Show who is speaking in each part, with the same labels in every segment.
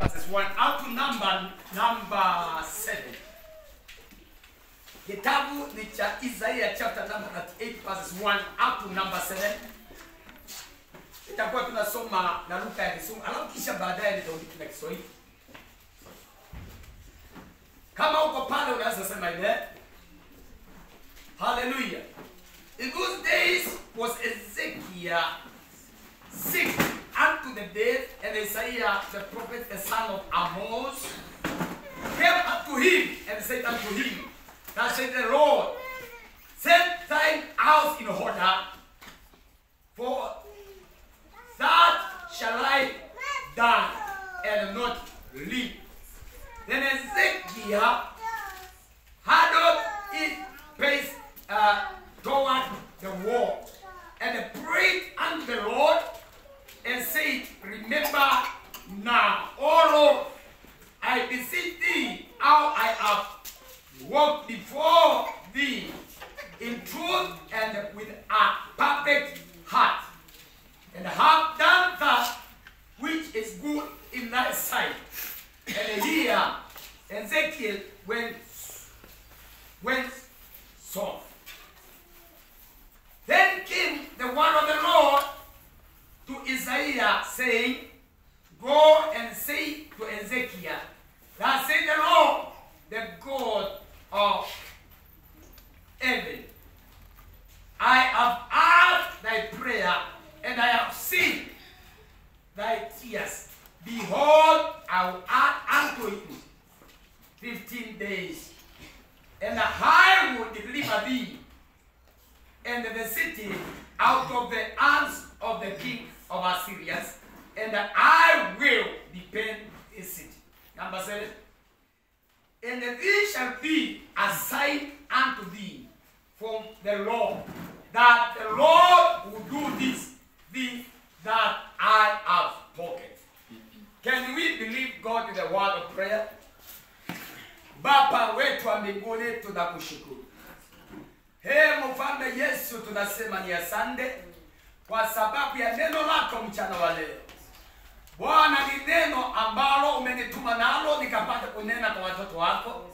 Speaker 1: verses 1 up to number 7. Kitabu ni cha Isaiah chapter number 38 verses 1 up to number 7. Itakuwa tunasoma na Luka ya Kisumu, alafu kisha baadaye nitaandika na Kiswahili. Kama uko pale unaweza sema amen. Hallelujah. In those days was Ezekiel sick unto the death, and Isaiah the prophet, the son of Amos, came unto him and said unto him, thus said the Lord, set thine house in order, for that shall I die and not live. Then Ezekiel huddled his face toward the wall and prayed unto the Lord and said, remember now, O Lord, I beseech thee, how I have walked before thee in truth and with a perfect heart, and have done that which is good in thy sight. And here Ezekiel went soft. Then came the word of the Lord to Isaiah, saying, go and say to Ezekiel, thus said the Lord, the God of heaven, I have heard thy prayer, and I have seen thy tears. Behold, I will add unto you 15 days, and I will deliver thee and the city out of the hands of the king of Assyria, and I will defend the city. Number 7. And this shall be a sign unto thee from the Lord, that the Lord will do this that I have spoken. Can we believe God in the word of prayer? Baba wetu wa mbinguni, tunakushukuru. Mfalme Yesu, tunasema ni asante kwa sababu ya neno lako mchana wa leo. Bwana, ni neno ambalo umenituma nalo nikapata kunena kwa watoto wako,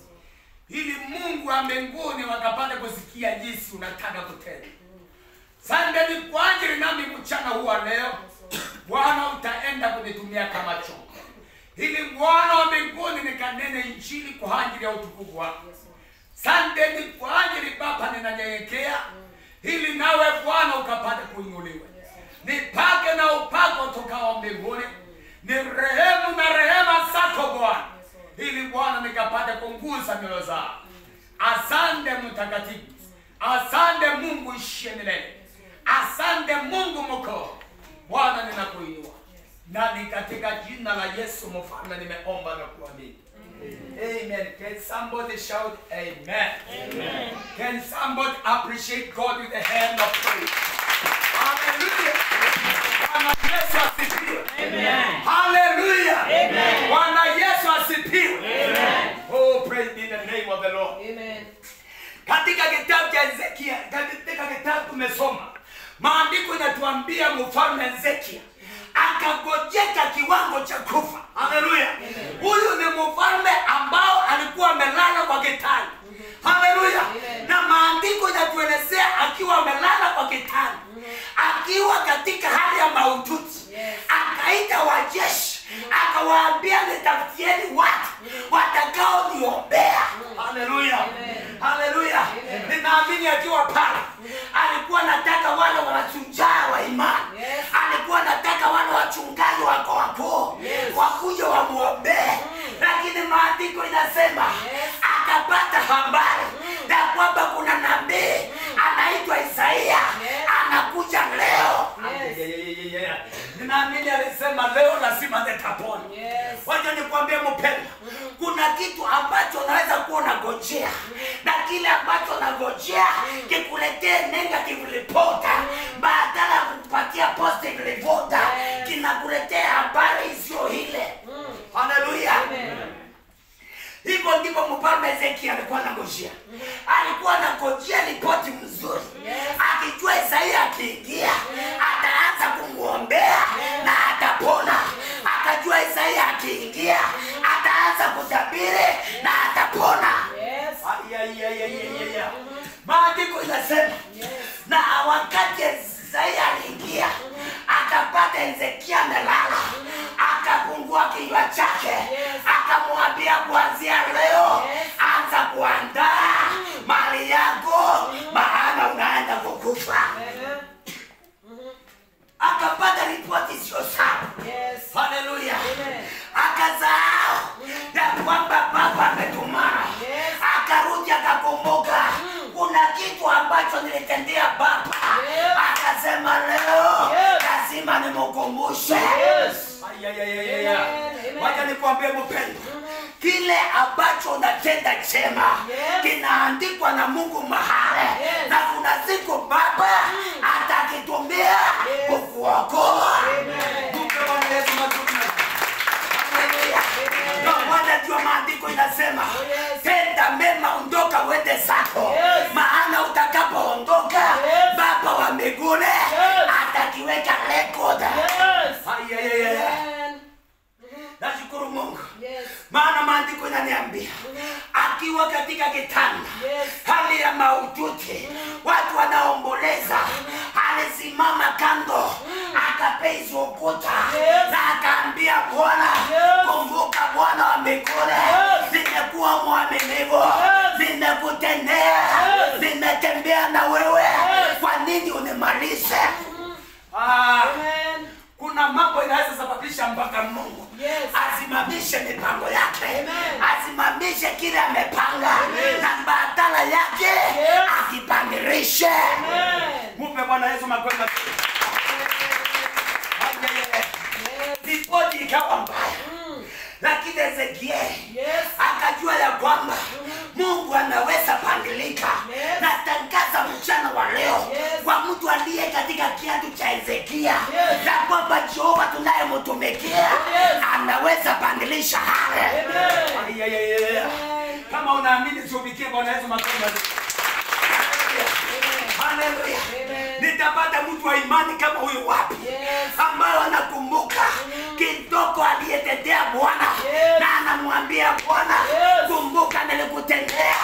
Speaker 1: ili Mungu wa mbinguni wakapata kusikia jinsi unataka kutenda. Asante ni kwa ajili nami mchana huu wa leo, Bwana utaenda kunitumia kama chombo, ili Bwana wa mbinguni nikanene injili kwa ajili ya utukufu wako. Asante ni kwa ajili Baba, ninanyenyekea ili nawe Bwana ukapate kuinuliwa. Nipake na upako tokao mbinguni, ni rehemu na rehema zako Bwana, ili Bwana nikapate kunguza mioyo zao. Asante mtakatifu, asante Mungu ishie milele, asante Mungu mkuu. Bwana ninakuinua, na ni katika jina la Yesu mfalme nimeomba na kuamini. Amen. Can somebody shout amen? Amen. Can somebody appreciate God with a hand of praise? Hallelujah. Bwana Yesu asifiwe. Amen. Hallelujah. Amen. Bwana Yesu asifiwe. Amen. Oh, praise be the name of the Lord. Amen. Katika kitabu cha Ezekiel, katika kitabu tumesoma, maandiko yanatuambia mfalme Ezekiel akagojeka kiwango cha kufa. Haleluya. Huyu ni mfalme ambao alikuwa amelala kwa kitanda. Haleluya. Na maandiko yanatuelezea akiwa amelala kwa kitanda, akiwa katika hali ya mahututi, akaita wajeshi, akawaambia nitafutieni watu watakao niombea. Haleluya. Haleluya. Ninaamini akiwa pale alikuwa anataka wale wanachungaji wa imani. Alikuwa anataka wale wachungaji wako wakuje wamuombee. Lakini maandiko inasema akapata habari ya kwamba kuna nabii anaitwa Isaiah anakuja leo. Ninaamini alisema leo lazima nitapona. Wacha nikwambie mpendwa, kuna kitu ambacho unaweza kuwa unangojea, na kile ambacho unangojea kikuletee negative report, badala ya kukupatia positive report kinakuletea habari sio ile. Haleluya. Hivyo ndipo mfalme Ezekiel alikuwa anangojea. Alikuwa anangojea ripoti mzuri, akijua Isaiah akiingia ataanza kumuombea na atapona. Akajua Isaiah akiingia kinywa chake, akamwambia kuanzia leo anza kuandaa mali yako, maana unaenda kukufa. Akapata ripoti sio sawa. Haleluya. Akasahau ya kwamba baba ametumana. Akarudi akakumbuka kuna kitu ambacho nilitendea baba. Akasema leo lazima nimkumbushe. Wacha nikwambie mpendwa, kile ambacho unatenda chema kinaandikwa na Mungu mahali, na kuna siku baba atakitumia kukuokoa. Ndio maandiko inasema tenda mema, ondoka uende zako, maana utakapoondoka baba wa mbinguni atakiweka record. Nashukuru Mungu. Maana maandiko inaniambia akiwa katika kitanda hali ya maututi, watu wanaomboleza, alisimama kando akapeza ukuta na akaambia Bwana, kumbuka Bwana wa mbinguni, nimekuwa mwaminifu, nimekutendea, nimetembea na wewe, kwa nini unimalize? Kuna mambo inaweza sababisha mpaka Mungu asimamishe mipango yake, asimamishe kile amepanga, na badala yake akipangirishe. Mupe Bwana Yesu makofi. Ripoti ikawa mbaya, lakini Ezekiel akajua ya kwamba Mungu anaweza pangilika. Na tangaza mchana wa leo kwa mtu aliye katika kiatu cha Ezekiel na kwamba Jehova tunayemtumikia anaweza pangilisha haya. Kama unaamini tupikie Bwana Yesu makofi. Haleluya. Nitapata mtu wa imani kama huyu wapi, ambaye anakumbuka kidogo aliyetendea Bwana na anamwambia Bwana, kumbuka nilikutendea,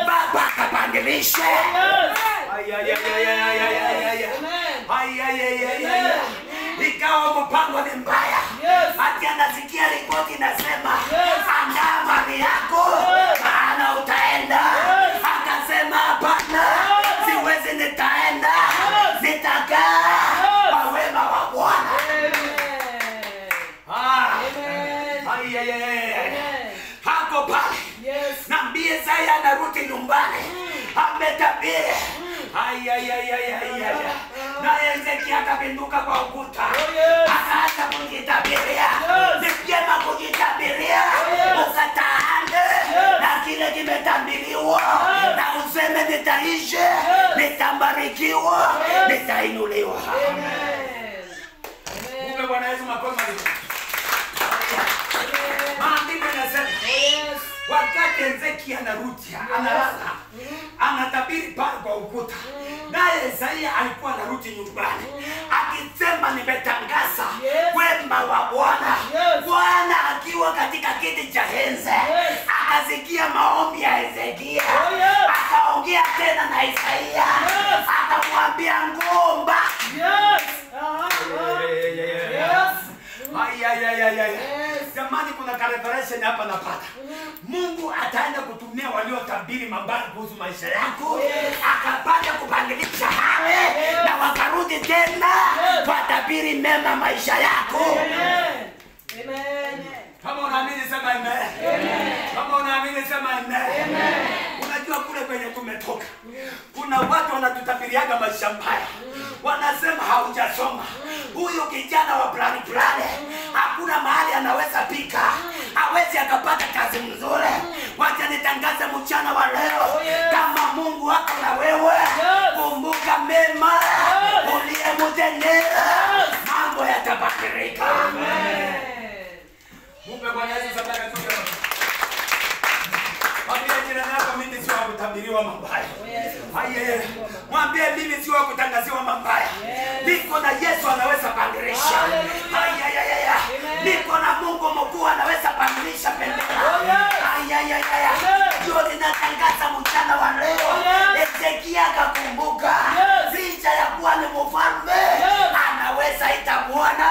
Speaker 1: baba akapangilishe. Ikawa mpango ni mbaya, hati anasikia ripoti inasema andaa mali yako, maana utaenda. Akasema hapana, siwezi, nitaenda, nitakaa kwa wema wa Bwana. Hako pale nambie Isaya anarudi nyumbani, ametabiri. Na Ezekiel akapinduka kwa ukuta, akaanza kujitabiria. Ni vyema kujitabiria, ukataane na kile kimetabiriwa, na useme nitaishi, nitabarikiwa, nitainuliwa. Mungu Bwana Yesu makofi. Maandiko yanasema wakati Ezekiel anarudi, analala, anatabiri pale kwa ukuta, naye Isaya alikuwa anarudi nyumbani akisema nimetangaza wema wa Bwana. Bwana akiwa katika kiti cha enzi akasikia maombi ya Ezekiel, akaongea tena na Isaya, akamwambia ngomba. Jamani, kuna revelation hapa napata. Mungu ataenda kutumia waliotabiri mabaya kuhusu maisha yako, akapata kupangilisha hale, na wakarudi tena watabiri mema maisha yako. Kama unaamini sema amen. Kama unaamini sema amen. Unajua kule kwenye tumetoka, kuna watu wanatutabiriaga maisha mbaya. Wanasema haujasoma, huyu kijana wa plani plani hakuna mahali anaweza pika, hawezi akapata kazi mzuri. Wacha nitangaze mchana wa leo, kama Mungu wako na wewe, kumbuka mema uliyemtendea, mambo yatabadilika. Mungu Bwana Yesu sadaka tu. Mwambie jirani yako, mimi sio wa kutabiriwa mabaya. Mwambie mimi sio wa kutangaziwa mabaya. Niko na Yesu anaweza bandirisha. Niko na Mungu mkuu anaweza bandirisha bendera. Ndio ninatangaza mchana wa leo. Ezekiel akakumbuka licha ya kuwa ni mfalme, anaweza ita Bwana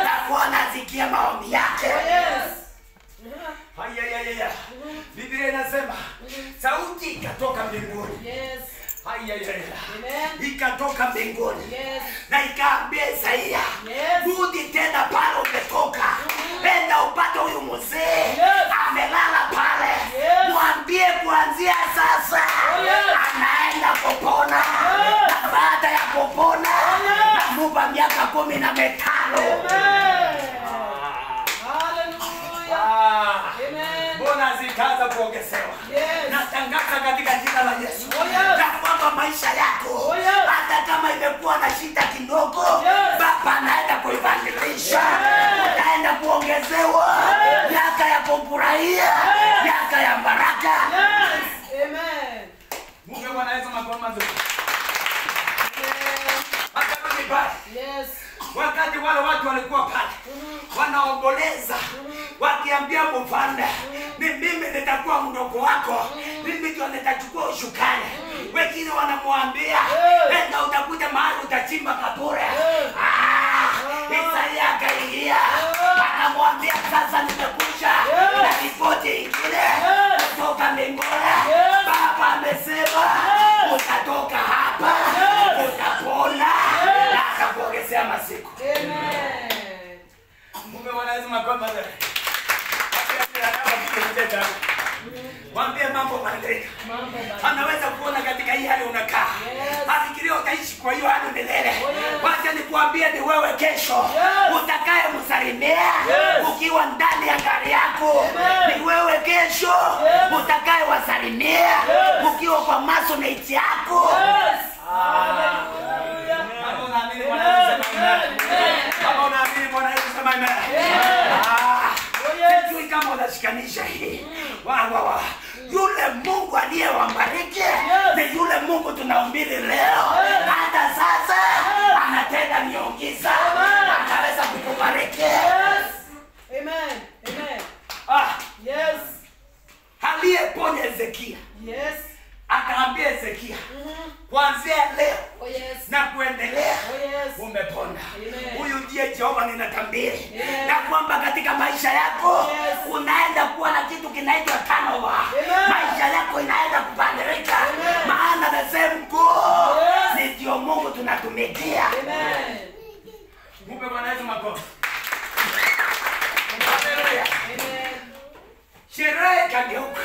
Speaker 1: na Bwana asikie maombi yake. ikatoka mbinguni na ikaambia Isaia, rudi tena pale umetoka, enda upate huyu mzee amelala pale, mwambie kuanzia sasa anaenda kupona, na baada ya kupona namupa miaka 15. Mbona zikaanza kuongezewa? Natangaza katika jina la Yesu ya kwamba maisha yako hata kama imekuwa na shida kidogo, Baba anaenda kuibadilisha. Utaenda kuongezewa miaka ya kufurahia, miaka ya baraka. Amen. Mungu Bwana Yesu magoma zote. Hata kama ni baya. Wakati wale watu walikuwa pale wanaomboleza wakiambia mfalme, ni mimi nitakuwa mdogo wako, mimi ndio nitachukua ushukani. Wengine wanamwambia enda utakuja mahali utachimba kaburi. Isaia akaingia anamwambia sasa nimekuja na ripoti ingine kutoka mbinguni. Baba amesema utatoka hapa, utapona na atakuongezea masiku. Amen. Mungu Mwenyezi makomba zake. Mwambie mambo badilika. Anaweza kuona katika hii hali unakaa. Afikiria utaishi kwa hiyo hali milele. Wacha nikuambie ni wewe kesho utakaye msalimia ukiwa ndani ya gari yako. Ni wewe kesho utakaye wasalimia ukiwa kwa masonate yako. Kama unaamini Bwana Yesu sema amen. Sijui kama unashikanisha hii. Yule Mungu aliyewabariki ni yule Mungu tunahubiri leo. Hata sasa anatenda miujiza. Anaweza kukubariki. Amen. Amen. Aliyeponya Hezekia. Akaambia Hezekia, kuanzia leo na kuendelea umepona. Huyu ndiye Jehova ninatabiri na kwamba katika maisha yako unaenda kuwa na kitu kinaitwa turnover. Maisha yako inaenda kubadilika, maana the same God ni ndio Mungu tunatumikia. Mungu Bwana Yesu makofi. Sherehe kageuka.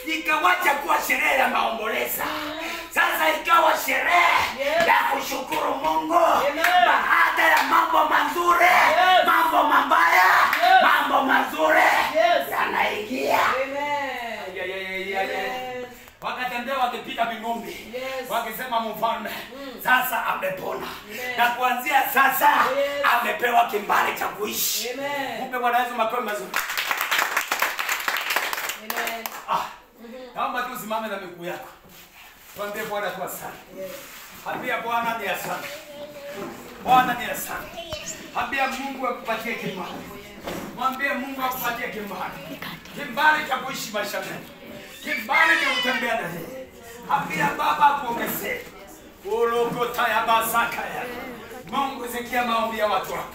Speaker 1: Ikawacha kuwa sherehe ya maomboleza. Sasa ikawa sherehe ya kushukuru Mungu. Baada ya mambo mazuri, mambo mabaya, mambo mazuri yanaingia. Wakatembea wakipita Bingombe. Wakisema mfalme sasa amepona. Na kuanzia sasa amepewa kimbali cha kuishi. Mungu Bwana Yesu makofi mazuri. Naomba tu usimame na miguu yako. Tuambie Bwana tu asante. Ambia Bwana ni asante. Bwana ni asante. Ambia Mungu akupatie kibali. Mwambie Mungu akupatie kibali. Kibali cha kuishi maisha yetu. Kibali cha kutembea na yeye. Ambia Baba akuongezee. Ulokota ya basaka ya. Mungu sikia maombi ya watu wako.